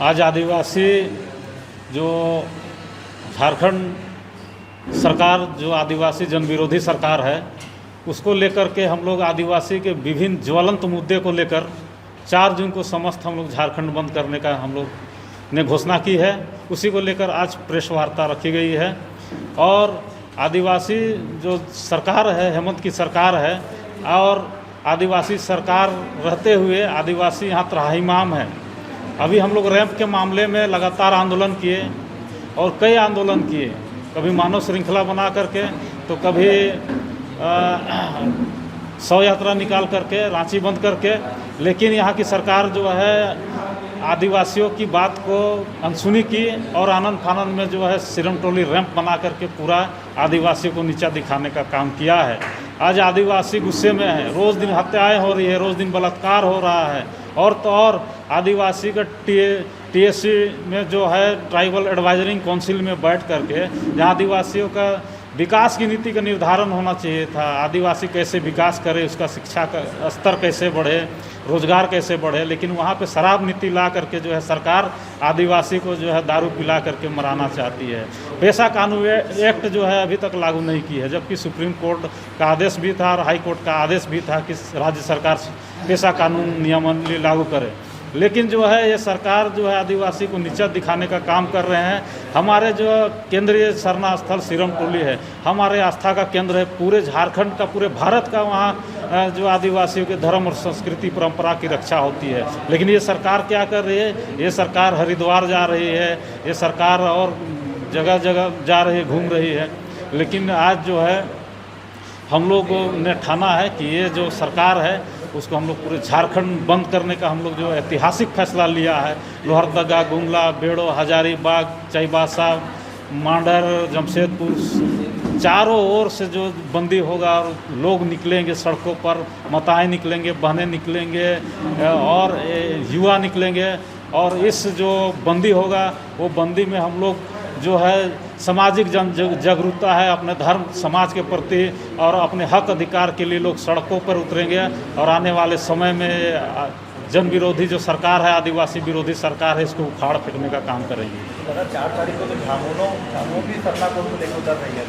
आज आदिवासी जो झारखंड सरकार जो आदिवासी जन विरोधी सरकार है उसको लेकर के हम लोग आदिवासी के विभिन्न ज्वलंत मुद्दे को लेकर 4 जून को समस्त हम लोग झारखंड बंद करने का हम लोग ने घोषणा की है। उसी को लेकर आज प्रेस वार्ता रखी गई है और आदिवासी जो सरकार है हेमंत की सरकार है और आदिवासी सरकार रहते हुए आदिवासी यहाँ त्राहिमाम है। अभी हम लोग रैंप के मामले में लगातार आंदोलन किए और कई आंदोलन किए, कभी मानव श्रृंखला बना करके तो कभी शव यात्रा निकाल करके रांची बंद करके, लेकिन यहाँ की सरकार जो है आदिवासियों की बात को अनसुनी की और आनन फानन में जो है सिरम टोली रैंप बना करके पूरा आदिवासियों को नीचा दिखाने का काम किया है। आज आदिवासी गुस्से में है, रोज़ दिन हत्याएं हो रही है, रोज़ दिन बलात्कार हो रहा है और तो और आदिवासी का टीएससी में जो है ट्राइबल एडवाइजरिंग काउंसिल में बैठ करके जहाँ आदिवासियों का विकास की नीति का निर्धारण होना चाहिए था, आदिवासी कैसे विकास करे, उसका शिक्षा का स्तर कैसे बढ़े, रोजगार कैसे बढ़े, लेकिन वहाँ पे शराब नीति ला करके जो है सरकार आदिवासी को जो है दारू पिला करके मराना चाहती है। पेशा कानून एक्ट जो है अभी तक लागू नहीं की है, जबकि सुप्रीम कोर्ट का आदेश भी था और हाई कोर्ट का आदेश भी था कि राज्य सरकार पेशा कानून नियमावली लागू करे, लेकिन जो है ये सरकार जो है आदिवासी को नीचा दिखाने का काम कर रहे हैं। हमारे जो केंद्रीय शरणा स्थल सिरम टोली है, हमारे आस्था का केंद्र है, पूरे झारखंड का पूरे भारत का वहाँ जो आदिवासियों के धर्म और संस्कृति परंपरा की रक्षा होती है। लेकिन ये सरकार क्या कर रही है, ये सरकार हरिद्वार जा रही है, ये सरकार और जगह जगह जा रही है, घूम रही है। लेकिन आज जो है हम लोग ने ठाना है कि ये जो सरकार है उसको हम लोग पूरे झारखंड बंद करने का हम लोग जो ऐतिहासिक फैसला लिया है। लोहरदगा, गुमला, बेड़ो, हजारीबाग, चाईबासा, मांडर, जमशेदपुर, चारों ओर से जो बंदी होगा और लोग निकलेंगे सड़कों पर, माताएं निकलेंगे, बहनें निकलेंगे और युवा निकलेंगे और इस जो बंदी होगा वो बंदी में हम लोग जो है सामाजिक जागरूकता है अपने धर्म समाज के प्रति और अपने हक अधिकार के लिए लोग सड़कों पर उतरेंगे और आने वाले समय में जन विरोधी जो सरकार है, आदिवासी विरोधी सरकार है, इसको उखाड़ फेंकने का काम करेंगे। अगर 4 तारीख को तो झामुमो भी सरना कोर्ट को लेकर उतर रही है।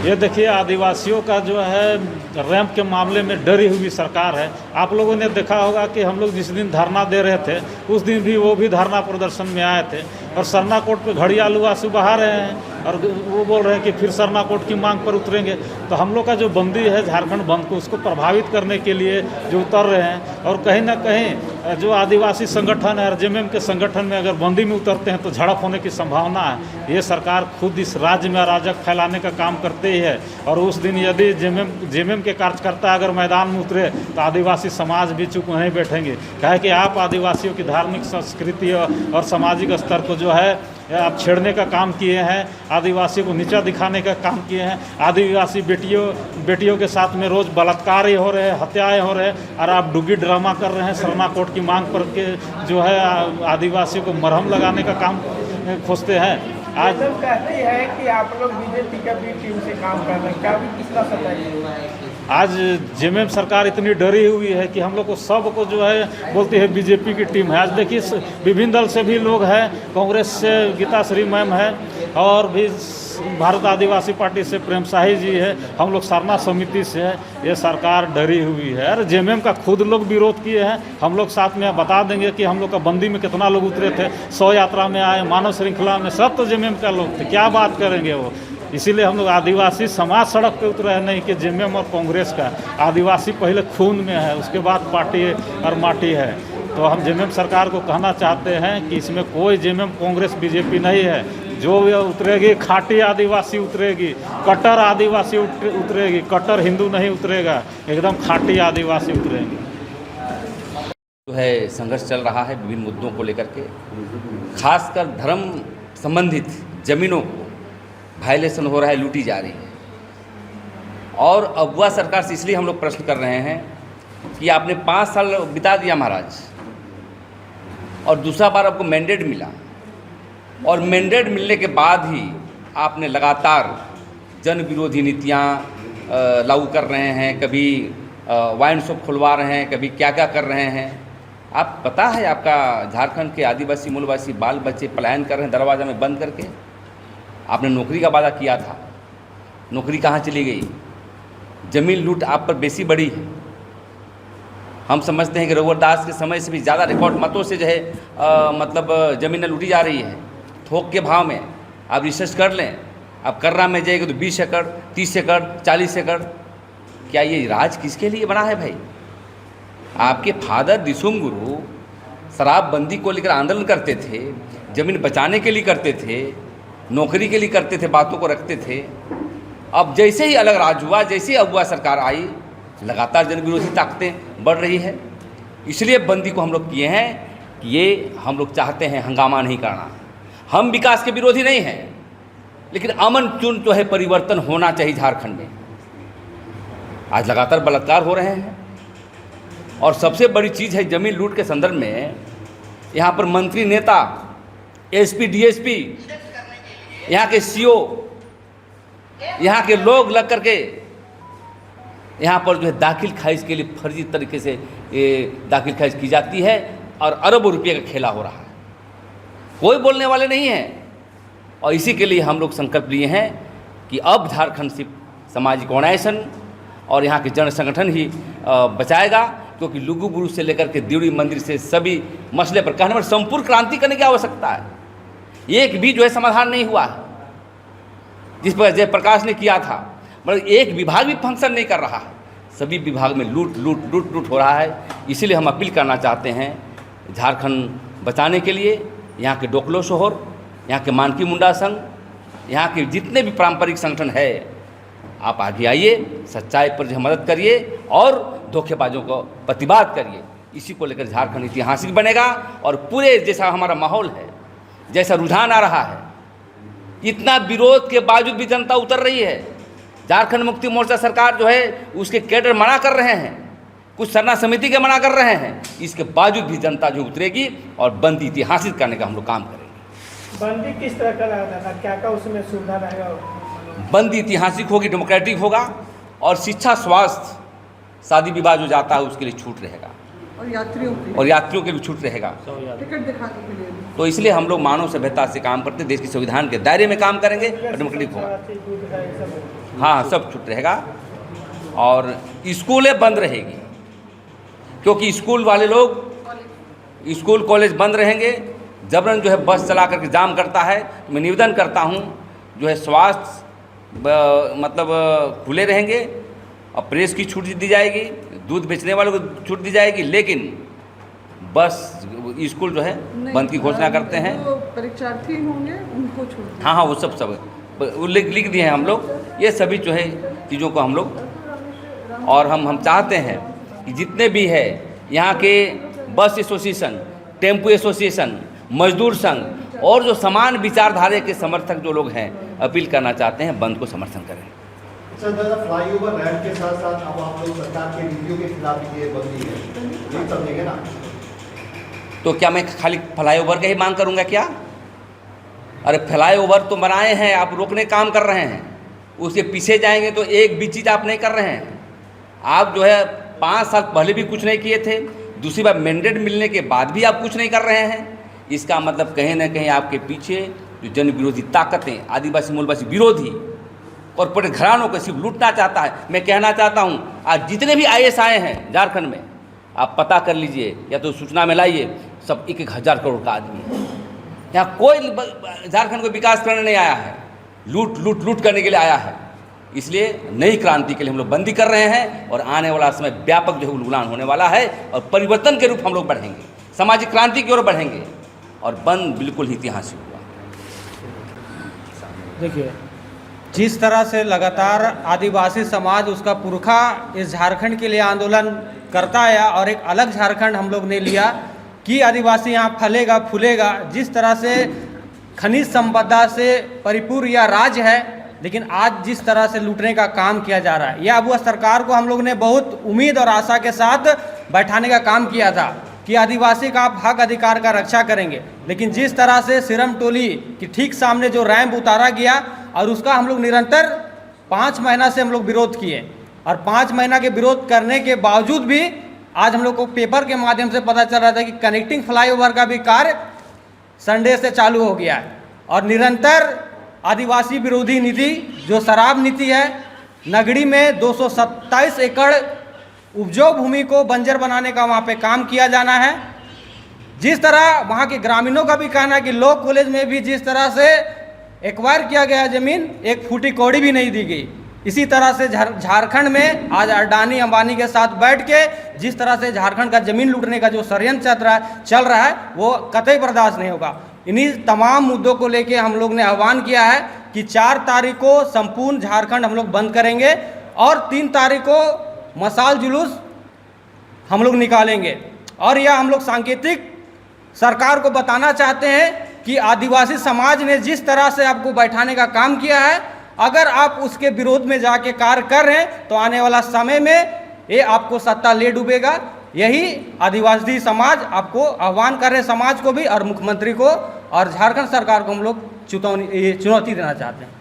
ये देखिए आदिवासियों का जो है रैंप के मामले में डरी हुई सरकार है। आप लोगों ने देखा होगा कि हम लोग जिस दिन धरना दे रहे थे उस दिन भी वो भी धरना प्रदर्शन में आए थे और सरना कोर्ट पे घड़ियालू आंसू बहा रहे हैं और वो बोल रहे हैं कि फिर सरना कोर्ट की मांग पर उतरेंगे। तो हम लोग का जो बंदी है झारखंड बंद को उसको प्रभावित करने के लिए जो उतर रहे हैं और कहीं ना कहीं जो आदिवासी संगठन है आरजेएमएम के संगठन में अगर बंदी में उतरते हैं तो झड़प होने की संभावना है। ये सरकार खुद इस राज्य में अराजक फैलाने का काम करते ही है और उस दिन यदि जेएमएम के कार्यकर्ता अगर मैदान में उतरे तो आदिवासी समाज भी चुप नहीं बैठेंगे। कहे कि आप आदिवासियों की धार्मिक संस्कृति और सामाजिक स्तर को जो है आप छेड़ने का काम किए हैं, आदिवासी को नीचा दिखाने का काम किए हैं, आदिवासी बेटियों के साथ में रोज़ बलात्कार ही हो रहे हैं, हत्याएं हो रहे हैं और आप डुगी ड्रामा कर रहे हैं। सरना कोर्ट की मांग पर के जो है आदिवासियों को मरहम लगाने का काम खोजते हैं। आज कहते हैं कि आप लोग बीजेपी का भी टीम से काम कर रहे हैं, क्या भी किसका सत्ता? आज जेएमएम सरकार इतनी डरी हुई है कि हम लोग को सबको जो है बोलती है बीजेपी की टीम है। आज देखिए विभिन्न दल से भी लोग हैं, कांग्रेस से गीता श्री मैम है और भी भारत आदिवासी पार्टी से प्रेम शाही जी है, हम लोग सरना समिति से है। ये सरकार डरी हुई है। अरे जेएमएम का खुद लोग विरोध किए हैं, हम लोग साथ में बता देंगे कि हम लोग का बंदी में कितना लोग उतरे थे, शव यात्रा में आए, मानव श्रृंखला में, सब तो जेएमएम का लोग थे, क्या बात करेंगे वो। इसीलिए हम लोग आदिवासी समाज सड़क पे उतरे हैं, नहीं कि जेएमएम और कांग्रेस का। आदिवासी पहले खून में है, उसके बाद पार्टी और माटी है। तो हम जेएमएम सरकार को कहना चाहते हैं कि इसमें कोई जेएमएम कांग्रेस बीजेपी नहीं है। जो उतरेगी खाटी आदिवासी उतरेगी, कट्टर आदिवासी उतरेगी, कट्टर हिंदू नहीं उतरेगा, एकदम खाटी आदिवासी उतरेंगे। जो है संघर्ष चल रहा है विभिन्न मुद्दों को लेकर के, खासकर धर्म संबंधित जमीनों को वायलेशन हो रहा है, लूटी जा रही है। और अगुआ सरकार से इसलिए हम लोग प्रश्न कर रहे हैं कि आपने 5 साल बिता दिया महाराज और दूसरा बार आपको मैंडेट मिला और मैंडेट मिलने के बाद ही आपने लगातार जन विरोधी नीतियाँ लागू कर रहे हैं, कभी वाइन शॉप खुलवा रहे हैं, कभी क्या क्या कर रहे हैं। आप पता है आपका झारखंड के आदिवासी मूलवासी बाल बच्चे पलायन कर रहे हैं दरवाज़ा में बंद करके। आपने नौकरी का वादा किया था, नौकरी कहाँ चली गई? जमीन लूट आप पर बेसी बड़ी है। हम समझते हैं कि रघुवर दास के समय से भी ज़्यादा रिकॉर्ड मतों से जो है मतलब ज़मीनें लूटी जा रही है थोक के भाव में। आप रिसर्च कर लें, आप कर्रा में जाएंगे तो 20 एकड़, 30 एकड़, 40 एकड़। क्या ये राज किसके लिए बना है भाई? आपके फादर दिसुम गुरु शराबबंदी को लेकर आंदोलन करते थे, ज़मीन बचाने के लिए करते थे, नौकरी के लिए करते थे, बातों को रखते थे। अब जैसे ही अलग राज हुआ, जैसे ही अगुआ सरकार आई, लगातार जन विरोधी ताकतें बढ़ रही है। इसलिए बंदी को हम लोग किए हैं कि ये हम लोग चाहते हैं हंगामा नहीं करना। हम विकास के विरोधी नहीं हैं, लेकिन अमन चुन जो है परिवर्तन होना चाहिए झारखंड में। आज लगातार बलात्कार हो रहे हैं और सबसे बड़ी चीज़ है ज़मीन लूट के संदर्भ में यहाँ पर मंत्री, नेता, एसपी, डीएसपी, यहाँ के सीओ, यहाँ के लोग लग करके यहाँ पर जो है दाखिल खारिज के लिए फर्जी तरीके से ये दाखिल खारिज की जाती है और अरबों रुपये का खेला हो रहा है। कोई बोलने वाले नहीं है। और इसी के लिए हम लोग संकल्प लिए हैं कि अब झारखंड सिर्फ सामाजिक ऑर्गेनाइजेशन और यहाँ के जन संगठन ही बचाएगा, क्योंकि लुगु बुरु से लेकर के देवड़ी मंदिर से सभी मसले पर कहने पर संपूर्ण क्रांति करने की आवश्यकता है। एक भी जो है समाधान नहीं हुआ है, जिस पर जयप्रकाश ने किया था। मतलब एक विभाग भी फंक्शन नहीं कर रहा है, सभी विभाग में लूट लूट लूट लूट हो रहा है। इसीलिए हम अपील करना चाहते हैं झारखंड बचाने के लिए यहाँ के डोकलो शोहर, यहाँ के मानकी मुंडा संघ, यहाँ के जितने भी पारंपरिक संगठन है, आप आगे आइए, सच्चाई पर जो मदद करिए और धोखेबाजों को प्रतिवाद करिए। इसी को लेकर झारखंड ऐतिहासिक बनेगा और पूरे जैसा हमारा माहौल है, जैसा रुझान आ रहा है, इतना विरोध के बावजूद भी जनता उतर रही है। झारखंड मुक्ति मोर्चा सरकार जो है उसके कैडर मना कर रहे हैं, कुछ सरना समिति के मना कर रहे हैं, इसके बावजूद भी जनता जो उतरेगी और बंदी ऐतिहासिक करने का हम लोग काम करेंगे। बंदी किस तरह का लगता था, क्या क्या उसमें सुविधा रहेगा? बंदी ऐतिहासिक होगी, डेमोक्रेटिक होगा और शिक्षा, स्वास्थ्य, शादी विवाह जो जाता है उसके लिए छूट रहेगा और यात्रियों के लिए छूट रहेगा। टिकट दिखाने के लिए तो इसलिए हम लोग मानव सभ्यता से काम करते, देश के संविधान के दायरे में काम करेंगे और डेमोक्रेटिक होगा। हाँ, सब छूट रहेगा और स्कूलें बंद रहेगी, क्योंकि स्कूल वाले लोग, स्कूल कॉलेज बंद रहेंगे। जबरन जो है बस चला करके जाम करता है। तो मैं निवेदन करता हूँ जो है स्वास्थ्य मतलब खुले रहेंगे और प्रेस की छूट दी जाएगी, दूध बेचने वालों को छूट दी जाएगी, लेकिन बस स्कूल जो है बंद की घोषणा करते हैं। परीक्षार्थी होंगे उनको छूट। हाँ, वो सब लिख दिए हैं हम लोग। ये सभी जो है चीज़ों को हम लोग, और हम चाहते हैं कि जितने भी है यहाँ के बस एसोसिएशन, टेम्पो एसोसिएशन, मजदूर संघ और जो समान विचारधारा के समर्थक जो लोग हैं, अपील करना चाहते हैं बंद को समर्थन करें। सर, दादा फ्लाईओवर रैंप के साथ साथ अब आप लोग सरकार के नीतियों के खिलाफ ये बंदी है, नहीं समझेंगे ना? तो क्या मैं खाली फ्लाईओवर का ही मांग करूंगा क्या? अरे फ्लाईओवर तो बनाए हैं, आप रोकने काम कर रहे हैं, उसके पीछे जाएंगे तो एक भी चीज़ आप नहीं कर रहे हैं। आप जो है 5 साल पहले भी कुछ नहीं किए थे, दूसरी बार मैंडेट मिलने के बाद भी आप कुछ नहीं कर रहे हैं। इसका मतलब कहीं ना कहीं आपके पीछे जो जन विरोधी ताकतें, आदिवासी मूलवासी विरोधी कॉर्पोरेट घरानों को सिर्फ लूटना चाहता है। मैं कहना चाहता हूँ आज जितने भी IAS आए हैं झारखंड में, आप पता कर लीजिए या तो सूचना में लाइए, सब 1-1 हज़ार करोड़ का आदमी है। यहाँ कोई झारखंड को विकास करने नहीं आया है, लूट लूट लूट करने के लिए आया है। इसलिए नई क्रांति के लिए हम लोग बंदी कर रहे हैं और आने वाला समय व्यापक जो है उलगुलान होने वाला है और परिवर्तन के रूप हम लोग बढ़ेंगे, सामाजिक क्रांति की ओर बढ़ेंगे और बंद बिल्कुल ही ऐतिहासिक हुआ। देखिए, जिस तरह से लगातार आदिवासी समाज, उसका पुरखा इस झारखंड के लिए आंदोलन करता है और एक अलग झारखंड हम लोग ने लिया कि आदिवासी यहाँ फलेगा फूलेगा। जिस तरह से खनिज संपदा से परिपूर्ण यह राज्य है, लेकिन आज जिस तरह से लूटने का काम किया जा रहा है, यह अब सरकार को हम लोग ने बहुत उम्मीद और आशा के साथ बैठाने का काम किया था कि आदिवासी का आप हक अधिकार का रक्षा करेंगे। लेकिन जिस तरह से सिरम टोली की ठीक सामने जो रैंप उतारा गया और उसका हम लोग निरंतर 5 महीना से हम लोग विरोध किए और 5 महीना के विरोध करने के बावजूद भी आज हम लोग को पेपर के माध्यम से पता चल रहा था कि कनेक्टिंग फ्लाईओवर का भी कार्य संडे से चालू हो गया है। और निरंतर आदिवासी विरोधी नीति जो शराब नीति है, नगड़ी में 227 एकड़ उपजाऊ भूमि को बंजर बनाने का वहाँ पे काम किया जाना है। जिस तरह वहाँ के ग्रामीणों का भी कहना है कि लॉ कॉलेज में भी जिस तरह से एक्वायर किया गया ज़मीन, एक फूटी कौड़ी भी नहीं दी गई। इसी तरह से झारखंड में आज अडानी अंबानी के साथ बैठ के जिस तरह से झारखंड का ज़मीन लूटने का जो षड्यंत्र चल रहा है वो कतई बर्दाश्त नहीं होगा। इन्हीं तमाम मुद्दों को लेके हम लोग ने आह्वान किया है कि 4 तारीख को संपूर्ण झारखंड हम लोग बंद करेंगे और 3 तारीख को मशाल जुलूस हम लोग निकालेंगे। और यह हम लोग सांकेतिक सरकार को बताना चाहते हैं कि आदिवासी समाज ने जिस तरह से आपको बैठाने का काम किया है, अगर आप उसके विरोध में जाके कार्य कर रहे हैं तो आने वाला समय में ये आपको सत्ता ले डूबेगा। यही आदिवासी समाज आपको आह्वान कर रहे, समाज को भी और मुख्यमंत्री को और झारखंड सरकार को हम लोग चुनौती देना चाहते हैं।